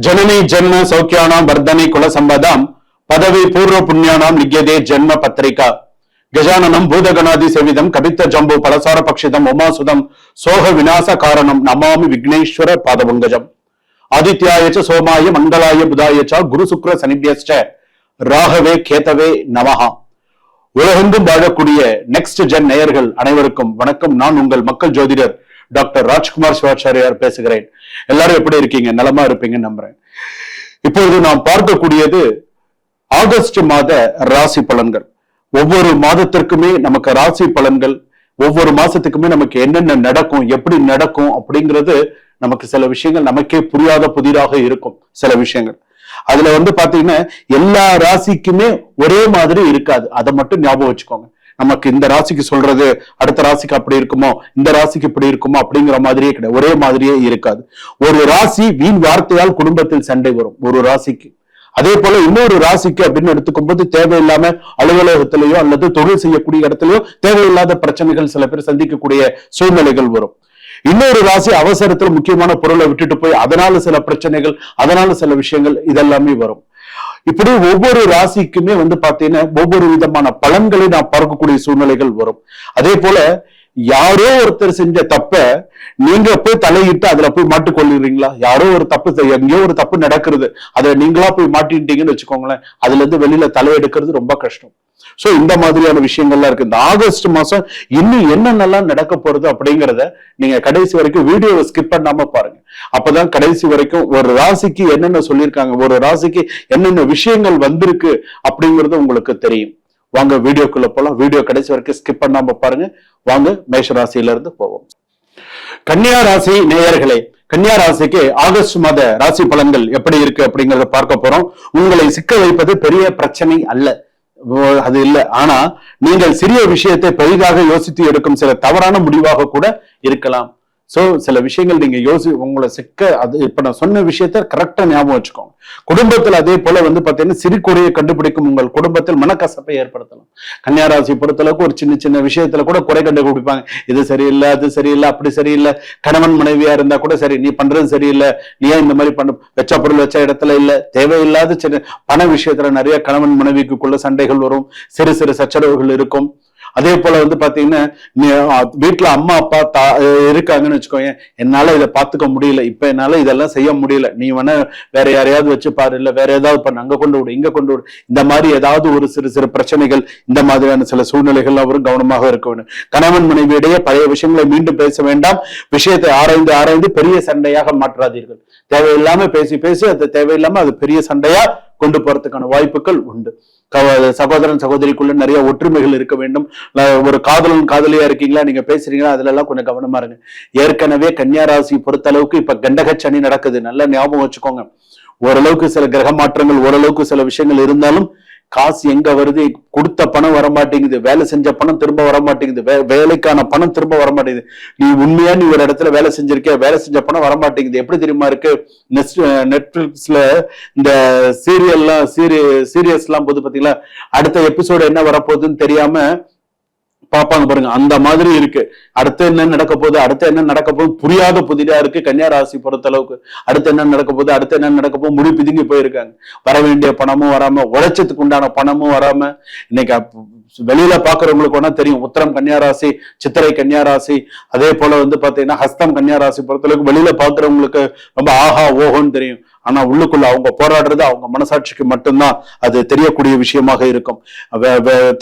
जननी जन्म सौख्यानां वर्धने कुल संपदां पदवी पूर्व पुण्यानां लिख्यते जन्म पत्रिका गजाननं भूतगणादि सेविदं कवित्त जम्बू पलसार पक्षितम् उमासुदं सोह विनाश कारणं नमामि विघ्नेश्वर पादपङ्कजम् आदित्याय च सोमाय मंगलाय बुधाय च गुरु शुक्र शनिभ्यश्च ராகவே கேதவே நமஹா. உலகெங்கும் வாழக்கூடிய நெக்ஸ்ட் ஜென் நேயர்கள் அனைவருக்கும் வணக்கம். நான் உங்கள் மக்கள் ஜோதிடர் டாக்டர் ராஜ்குமார் சிவாச்சாரியார் பேசுகிறேன். எல்லாரும் எப்படி இருக்கீங்க? நலமா இருப்பீங்கன்னு நம்புறேன். இப்பொழுது நாம் பார்க்கக்கூடியது ஆகஸ்ட் மாத ராசி பலன்கள். ஒவ்வொரு மாதத்திற்குமே நமக்கு ராசி பலன்கள், ஒவ்வொரு மாசத்துக்குமே நமக்கு என்னென்ன நடக்கும், எப்படி நடக்கும் அப்படிங்கிறது நமக்கு சில விஷயங்கள் நமக்கே புரியாத புதிதாக இருக்கும். சில விஷயங்கள் அதுல பாத்தீங்கன்னா எல்லா ராசிக்குமே ஒரே மாதிரி இருக்காது. அதை மட்டும் ஞாபகம் வச்சுக்கோங்க. நமக்கு இந்த ராசிக்கு சொல்றது அடுத்த ராசிக்கு அப்படி இருக்குமோ, இந்த ராசிக்கு இப்படி இருக்குமோ அப்படிங்கிற மாதிரியே கிடையாது. ஒரே மாதிரியே இருக்காது. ஒரு ராசி வீண் வார்த்தையால் குடும்பத்தில் சண்டை வரும் ஒரு ராசிக்கு. அதே போல இன்னொரு ராசிக்கு அப்படின்னு எடுத்துக்கும் போது தேவையில்லாம அலுவலகத்திலேயோ அல்லது தொழில் செய்யக்கூடிய இடத்துலயோ தேவையில்லாத பிரச்சனைகள் சில பேர் சந்திக்கக்கூடிய சூழ்நிலைகள் வரும். இன்னொரு ராசி அவசரத்துல முக்கியமான பொருளை விட்டுட்டு போய் அதனால சில பிரச்சனைகள், அதனால சில விஷயங்கள் இதெல்லாமே வரும். இப்படி ஒவ்வொரு ராசிக்குமே பாத்தீங்கன்னா ஒவ்வொரு விதமான பலன்களை நான் பார்க்கக்கூடிய சூழ்நிலைகள் வரும். அதே போல யாரோ ஒருத்தர் செஞ்ச தப்ப நீங்க போய் தலையிட்டு அதுல போய் மாட்டிக்கொள்ளுறீங்களா? யாரோ ஒரு தப்பு, எங்கேயோ ஒரு தப்பு நடக்கிறது, அதுல நீங்களா போய் மாட்டிட்டீங்கன்னு வச்சுக்கோங்களேன். அதுல இருந்து வெளியில தலையெடுக்கிறது ரொம்ப கஷ்டம். சோ இந்த மாதிரியான விஷயங்கள்லாம் இருக்கு. இந்த ஆகஸ்ட் மாசம் இன்னும் என்னென்னலாம் நடக்க போறது அப்படிங்கிறத நீங்க கடைசி வரைக்கும் வீடியோவை ஸ்கிப் பண்ணாம பாருங்க. அப்பதான் கடைசி வரைக்கும் ஒரு ராசிக்கு என்னென்ன சொல்லியிருக்காங்க, ஒரு ராசிக்கு என்னென்ன விஷயங்கள் வந்திருக்கு அப்படிங்கிறது உங்களுக்கு தெரியும். வாங்க வீடியோக்குள்ள போலாம். வீடியோ கடைசி வரைக்கும் ஸ்கிப் பண்ணாம பாருங்க. வாங்க மேஷ ராசியில இருந்து போவோம். கன்னியா ராசி நேயர்களே, கன்னியா ராசிக்கு ஆகஸ்ட் மாத ராசி பலன்கள் எப்படி இருக்கு அப்படிங்கறத பார்க்க போறோம். உங்களை சிக்க வைப்பது பெரிய பிரச்சனை அல்ல, அது இல்லை. ஆனா நீங்கள் சிறிய விஷயத்தை பெரிதாக யோசித்து எடுக்கும் சில தவறான முடிவாக கூட இருக்கலாம். சோ சில விஷயங்கள் நீங்க உங்களை சிக்க, அது இப்ப நான் சொன்ன விஷயத்த கரெக்டா ஞாபகம் வச்சுக்கோங்க. குடும்பத்துல அதே போல பாத்தீங்கன்னா சிறு குறையை கண்டுபிடிக்கும் உங்கள் குடும்பத்தில் மனக்கசப்பை ஏற்படுத்தலாம். கன்னியாராசி பொறுத்தளவுக்கு ஒரு சின்ன சின்ன விஷயத்துல கூட குறை கண்டுபிடிப்பாங்க. இது சரியில்லை, அது சரியில்லை, அப்படி சரியில்லை. கணவன் மனைவியா இருந்தா கூட சரி, நீ பண்றது சரியில்லை, நீ ஏன் இந்த மாதிரி பண்ண, வச்ச பொருள் வச்ச இடத்துல இல்ல, தேவையில்லாத சின்ன பண விஷயத்துல நிறைய கணவன் மனைவிக்குள்ள சண்டைகள் வரும், சிறு சிறு சச்சரவுகள் இருக்கும். அதே போல பாத்தீங்கன்னா வீட்டுல அம்மா அப்பா இருக்காங்கன்னு வச்சுக்கோங்க, என்னால இதை பாத்துக்க முடியல, இப்ப என்னால இதெல்லாம் செய்ய முடியல, நீ வேணா வேற யாரையாவது வச்சு பாரு, இல்ல வேற ஏதாவது பண்ண, அங்க கொண்டு விடு, இங்க கொண்டு விடு, இந்த மாதிரி ஏதாவது ஒரு சிறு சிறு பிரச்சனைகள், இந்த மாதிரியான சில சூழ்நிலைகள் அவரும் கவனமாக இருக்க வேண்டும். கணவன் மனைவியிடையே பழைய விஷயங்களை மீண்டும் பேச வேண்டாம். விஷயத்தை ஆராய்ந்து ஆராய்ந்து பெரிய சண்டையாக மாற்றாதீர்கள். தேவையில்லாம பேசி பேசி அது தேவையில்லாம அது பெரிய சண்டையா கொண்டு போறதுக்கான வாய்ப்புகள் உண்டு. சகோதரன் சகோதரிக்குள்ள நிறைய ஒற்றுமைகள் இருக்க வேண்டும். ஒரு காதலன் காதலியா இருக்கீங்களா, நீங்க பேசுறீங்களா, அதுல எல்லாம் கொஞ்சம் கவனமா இருங்க. ஏற்கனவே கன்னியா ராசி பொறுத்த அளவுக்கு இப்ப கண்டக சனி நடக்குது, நல்லா ஞாபகம் வச்சுக்கோங்க. ஓரளவுக்கு சில கிரக மாற்றங்கள், ஓரளவுக்கு சில விஷயங்கள் இருந்தாலும் காசு எங்க வருது? கொடுத்த பணம் வரமாட்டேங்குது, வேலை செஞ்ச பணம் திரும்ப வரமாட்டேங்குது, வேலைக்கான பணம் திரும்ப வரமாட்டேங்குது. நீ உண்மையா நீ ஒரு இடத்துல வேலை செஞ்சிருக்க, வேலை செஞ்ச பணம் வரமாட்டேங்குது. எப்படி தெரியுமா இருக்கு? நெட்ஃபிளிக்ஸ்ல இந்த சீரியஸ் எல்லாம் போது பாத்தீங்களா, அடுத்த எபிசோடு என்ன வரப்போகுதுன்னு தெரியாம பாப்பாங்க பாருங்க, அந்த மாதிரி இருக்கு. அடுத்து என்ன நடக்க போகுது, அடுத்து என்ன நடக்க போகுது புரியாத புதிதா இருக்கு கன்னியா ராசி பொறுத்த அளவுக்கு. அடுத்து என்ன நடக்க போகுது, அடுத்து என்ன நடக்க போகுது முடி பிதுங்கி போயிருக்காங்க. வர வேண்டிய பணமும் வராம, உழைச்சதுக்கு உண்டான பணமும் வராம. இன்னைக்கு வெளியில பாக்குறவங்களுக்கு வேணா தெரியும், உத்தரம் கன்னியா ராசி, சித்திரை கன்னியா ராசி, அதே போல பாத்தீங்கன்னா ஹஸ்தம் கன்னியா ராசி பொறுத்த அளவுக்கு வெளியில பாக்குறவங்களுக்கு ரொம்ப ஆஹா ஓஹோன்னு தெரியும். ஆனா உள்ளுக்குள்ள அவங்க போராடுறது அவங்க மனசாட்சிக்கு மட்டும்தான் அது தெரியக்கூடிய விஷயமாக இருக்கும்.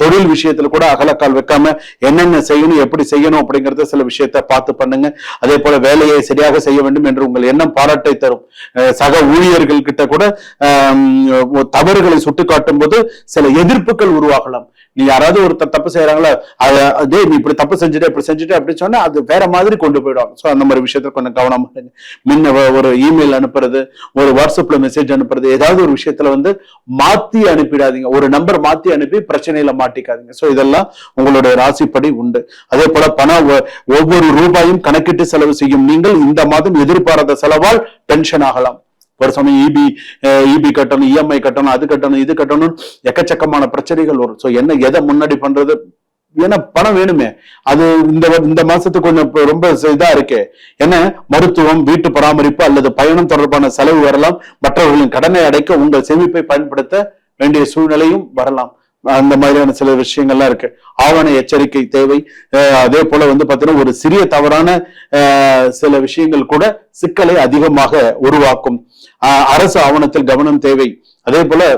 தொழில் விஷயத்துல கூட அகலக்கால் வைக்காம என்னென்ன செய்யணும், எப்படி செய்யணும் அப்படிங்கறத சில விஷயத்த பார்த்து பண்ணுங்க. அதே போல வேலையை சரியாக செய்ய வேண்டும் என்று உங்கள் எண்ணம் பாராட்டை தரும். சக ஊழியர்கள் கிட்ட கூட தவறுகளை சுட்டி காட்டும் போது சில எதிர்ப்புகள் உருவாகலாம். நீ யாராவது ஒரு தப்பு செய்யறாங்களா, அதே நீ இப்படி தப்பு செஞ்சுட்டு இப்படி செஞ்சுட்டு அப்படின்னு சொன்னா அது வேற மாதிரி கொண்டு போயிடுவாங்க. சோ அந்த மாதிரி விஷயத்துல கொஞ்சம் கவனமா இருங்க. முன்ன ஒரு இமெயில் அனுப்புறது, ஒரு வாட்ஸ்அப்ல மெசேஜ் அனுப்புறது, ஏதாவது ஒரு விஷயத்துல மாத்தி அனுப்பிடாதீங்க. ஒரு நம்பர் மாத்தி அனுப்பி பிரச்சனையில மாட்டிக்காதீங்க. சோ இதெல்லாம் உங்களுடைய ராசிப்படி உண்டு. அதே போல ஒவ்வொரு ரூபாயும் கணக்கிட்டு செலவு செய்யும் நீங்கள் இந்த மாதம் எதிர்பாராத செலவால் டென்ஷன் ஆகலாம். ஒரு சமயம் இபி கட்டணும், இஎம்ஐ கட்டணும், அது கட்டணும், இது கட்டணும், எக்கச்சக்கமான பிரச்சனைகள் வரும். சோ எதை முன்னாடி பண்றது, ஏன்னா பணம் வேணுமே. அது இந்த மாசத்துக்கு கொஞ்சம் ரொம்ப இதா இருக்கு. ஏன்னா மருத்துவம், வீட்டு பராமரிப்பு அல்லது பயணம் தொடர்பான செலவு வரலாம். மற்றவர்களின் கடனை அடைக்க உங்கள் சேமிப்பை பயன்படுத்த வேண்டிய சூழ்நிலையும் வரலாம். அந்த மாதிரியான சில விஷயங்கள்லாம் இருக்கு. ஆவண எச்சரிக்கை தேவை. அதே போல பாத்தீங்கன்னா ஒரு சிறிய தவறான சில விஷயங்கள் கூட சிக்கலை அதிகமாக உருவாக்கும். அரசு ஆவணத்தில் கவனம் தேவை. அதே போல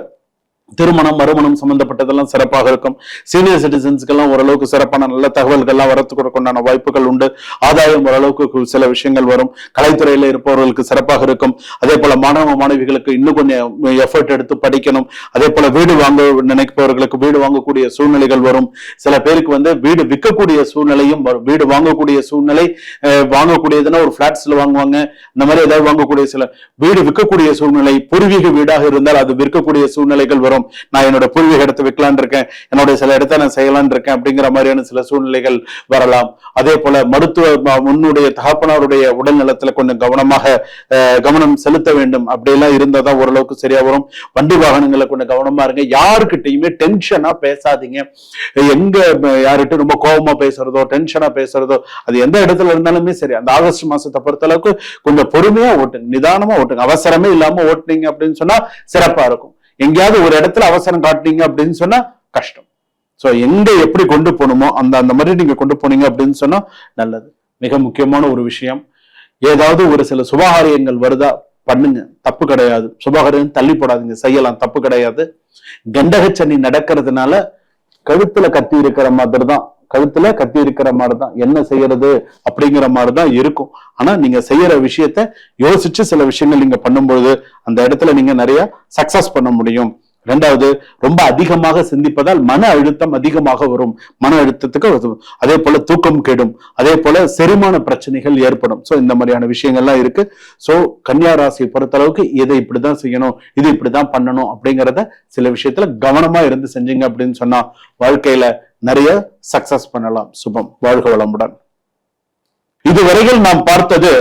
திருமணம், மறுமணம் சம்பந்தப்பட்டதெல்லாம் சிறப்பாக இருக்கும். சீனியர் சிட்டிசன்ஸ்க்கெல்லாம் ஓரளவுக்கு சிறப்பான நல்ல தகவல்கள்லாம் வரத்துக்கு உண்டான வாய்ப்புகள் உண்டு. ஆதாயம் ஓரளவுக்கு சில விஷயங்கள் வரும். கலைத்துறையில இருப்பவர்களுக்கு சிறப்பாக இருக்கும். அதே போல மாணவ மாணவிகளுக்கு இன்னும் கொஞ்சம் எஃபர்ட் எடுத்து படிக்கணும். அதே போல வீடு வாங்க நினைப்பவர்களுக்கு வீடு வாங்கக்கூடிய சூழ்நிலைகள் வரும். சில பேருக்கு வீடு விற்கக்கூடிய சூழ்நிலையும் வரும். வீடு வாங்கக்கூடிய சூழ்நிலை, வாங்கக்கூடியதுன்னா ஒரு பிளாட்ஸ்ல வாங்குவாங்க, இந்த மாதிரி ஏதாவது வாங்கக்கூடிய சில வீடு விற்கக்கூடிய சூழ்நிலை, பூர்வீக வீடாக இருந்தால் அது விற்கக்கூடிய சூழ்நிலைகள் வரும். நான் என்னோட பூர்வீக இடத்தை விற்கலான் இருக்கேன், என்னுடைய சில இடத்தை நான் செய்யலான் இருக்கேன் அப்படிங்கிற மாதிரியான சில சூழ்நிலைகள் வரலாம். அதே போல முன்னுடைய தகப்பனாருடைய உடல் நலத்துல கொஞ்சம் கவனம் செலுத்த வேண்டும். அப்படியெல்லாம் இருந்தாதான் ஓரளவுக்கு சரியா வரும். வண்டி வாகனங்களை கொஞ்சம் கவனமா இருங்க. யாருக்கிட்டையுமே டென்ஷனா பேசாதீங்க. எங்க யார்கிட்ட ரொம்ப கோபமா பேசுறதோ டென்ஷனா பேசுறதோ அது எந்த இடத்துல இருந்தாலுமே சரி, அந்த ஆகஸ்ட் மாசத்தை பொறுத்த அளவுக்கு கொஞ்சம் பொறுமையா ஓட்டுங்க, நிதானமா ஓட்டுங்க. அவசரமே இல்லாம ஓட்டுனீங்க அப்படின்னு சொன்னா சிறப்பா இருக்கும். எங்கேயாவது ஒரு இடத்துல அவசரம் காட்டுனீங்க அப்படின்னு சொன்னா கஷ்டம். சோ எங்க எப்படி கொண்டு போகணுமோ அந்த மாதிரி நீங்க கொண்டு போனீங்க அப்படின்னு சொன்னா நல்லது. மிக முக்கியமான ஒரு விஷயம், ஏதாவது ஒரு சில சுபகாரியங்கள் வருதா பண்ணுங்க, தப்பு கிடையாது. சுபகாரியம் தள்ளி போடாதீங்க, செய்யலாம், தப்பு கிடையாது. கண்டகச்சனி நடக்கிறதுனால கழுத்துல கத்தி இருக்கிற மாதிரி தான், என்ன செய்யறது அப்படிங்கிற மாதிரிதான் இருக்கும். ஆனா நீங்க செய்யற விஷயத்த யோசிச்சு சில விஷயங்கள் நீங்க பண்ணும்போது அந்த இடத்துல நீங்க நிறைய சக்சஸ் பண்ண முடியும். ரெண்டாவது, ரொம்ப அதிகமாக சிந்திப்பதால் மன அழுத்தம் அதிகமாக வரும். மன அழுத்தத்துக்கு அதே போல தூக்கம் கெடும். அதே போல செரிமான பிரச்சனைகள் ஏற்படும். சோ இந்த மாதிரியான விஷயங்கள்லாம் இருக்கு. சோ கன்னியா ராசியை பொறுத்த அளவுக்கு இதை இப்படிதான் செய்யணும், இது இப்படிதான் பண்ணணும் அப்படிங்கிறத சில விஷயத்துல கவனமா இருந்து செஞ்சீங்க அப்படின்னு சொன்னா வாழ்க்கையில நிறைய சக்சஸ் பண்ணலாம். சுபம். வாழ்க வளமுடன். இதுவரையில் நாம் பார்த்தது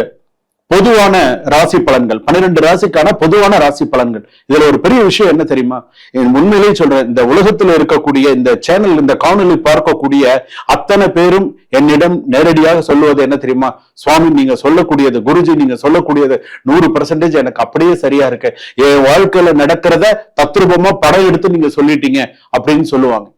பொதுவான ராசி பலன்கள், 12 ராசிக்கான பொதுவான ராசி பலன்கள். இதுல ஒரு பெரிய விஷயம் என்ன தெரியுமா? உண்மையிலேயே சொல்றேன், இந்த உலகத்துல இருக்கக்கூடிய இந்த சேனல், இந்த காணொலி பார்க்கக்கூடிய அத்தனை பேரும் என்னிடம் நேரடியாக சொல்லுவது என்ன தெரியுமா? சுவாமி, நீங்க சொல்லக்கூடியது, குருஜி நீங்க சொல்லக்கூடியது 100% எனக்கு அப்படியே சரியா இருக்கு. என் வாழ்க்கையில நடக்கிறத தத்ரூபமா படம் எடுத்து நீங்க சொல்லிட்டீங்க அப்படின்னு சொல்லுவாங்க.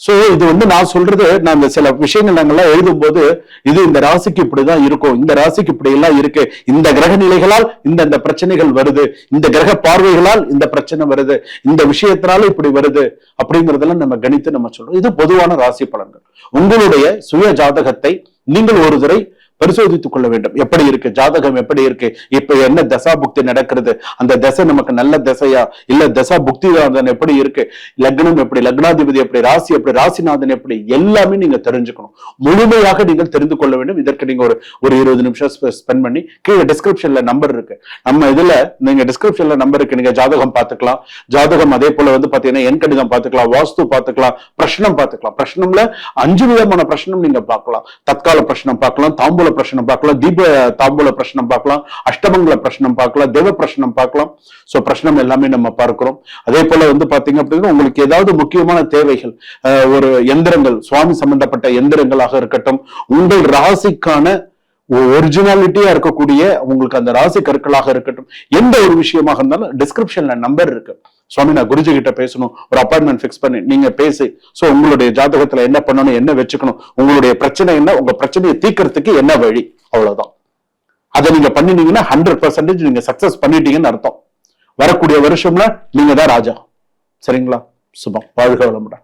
சோ இது நான் சொல்றது, நான் இந்த சில விஷயங்கள் நாங்கெல்லாம் எழுதும் போது இது இந்த ராசிக்கு இப்படிதான் இருக்கும், இந்த ராசிக்கு இப்படி எல்லாம் இருக்கு, இந்த கிரக நிலைகளால் இந்த பிரச்சனைகள் வருது, இந்த கிரக பார்வைகளால் இந்த பிரச்சனை வருது, இந்த விஷயத்தினால இப்படி வருது அப்படிங்கறதெல்லாம் நம்ம கணித்து நம்ம சொல்றோம். இது பொதுவான ராசி பலன்கள். உங்களுடைய சுய ஜாதகத்தை நீங்கள் ஒரு தடவை பரிசோதித்துக் கொள்ள வேண்டும். எப்படி இருக்கு ஜாதகம், எப்படி இருக்கு, இப்ப என்ன தசா புக்தி நடக்கிறது, அந்த தசை நமக்கு நல்ல தசையா இல்ல தசா புக்தி எப்படி இருக்கு, லக்னம் எப்படி, லக்னாதிபதி எப்படி, ராசி எப்படி, ராசிநாதன் எப்படி, எல்லாமே நீங்க தெரிஞ்சுக்கணும். முழுமையாக நீங்கள் தெரிந்து கொள்ள வேண்டும். இதற்கு நீங்க ஒரு 20 நிமிஷம் ஸ்பெண்ட் பண்ணி கீழே டிஸ்கிரிப்ஷன்ல நம்பர் இருக்கு, நம்ம இதுல நீங்க டிஸ்கிரிப்ஷன்ல நம்பர் இருக்கு, நீங்க ஜாதகம் பார்த்துக்கலாம். ஜாதகம் அதே போல பாத்தீங்கன்னா எண் கணிதம் பார்த்துக்கலாம், வாஸ்து பார்த்துக்கலாம், பிரஷ்னம் பார்த்துக்கலாம். பிரஷ்னம்ல 5 விதமான பிரஷ்னம் நீங்க பார்க்கலாம். தற்கால பிரஷ்னம் பார்க்கலாம், தாம்பூல பிரச்சனம் பார்க்கலாம், தீப தாம்பூல பிரச்சனம் பார்க்கலாம், அஷ்டமங்கல பிரச்சனம் பார்க்கலாம், தேவ பிரச்சனம் பார்க்கலாம். சோ பிரச்சனம் எல்லாமே நம்ம பார்க்கிறோம். அதே போல பாத்தீங்க அப்படின்னா உங்களுக்கு ஏதாவது முக்கியமான தேவைகள், ஒரு எந்திரங்கள், சுவாமி சம்பந்தப்பட்ட எந்திரங்களாக இருக்கட்டும், உங்கள் ராசிக்கான ஒரிஜினாலிட்டியா இருக்கக்கூடிய உங்களுக்கு அந்த ராசி கற்களாக இருக்கட்டும், எந்த ஒரு விஷயமாக இருந்தாலும் டிஸ்கிரிப்ஷன்ல நம்பர் இருக்கு. சுவாமி, நான் குருஜி கிட்ட பேசணும், ஒரு அப்பாயின்மெண்ட் பிக்ஸ் பண்ணி நீங்க பேசி, சோ உங்களுடைய ஜாதகத்துல என்ன பண்ணணும், என்ன வச்சுக்கணும், உங்களுடைய பிரச்சனை என்ன, உங்க பிரச்சனையை தீர்க்கறதுக்கு என்ன வழி, அவ்வளவுதான். அதை நீங்க பண்ணினீங்கன்னா 100% நீங்க சக்சஸ் பண்ணிட்டீங்கன்னு அர்த்தம். வரக்கூடிய வருஷம்ல நீங்க தான் ராஜா. சரிங்களா? சுபம். வாழ்க வளமுடன்.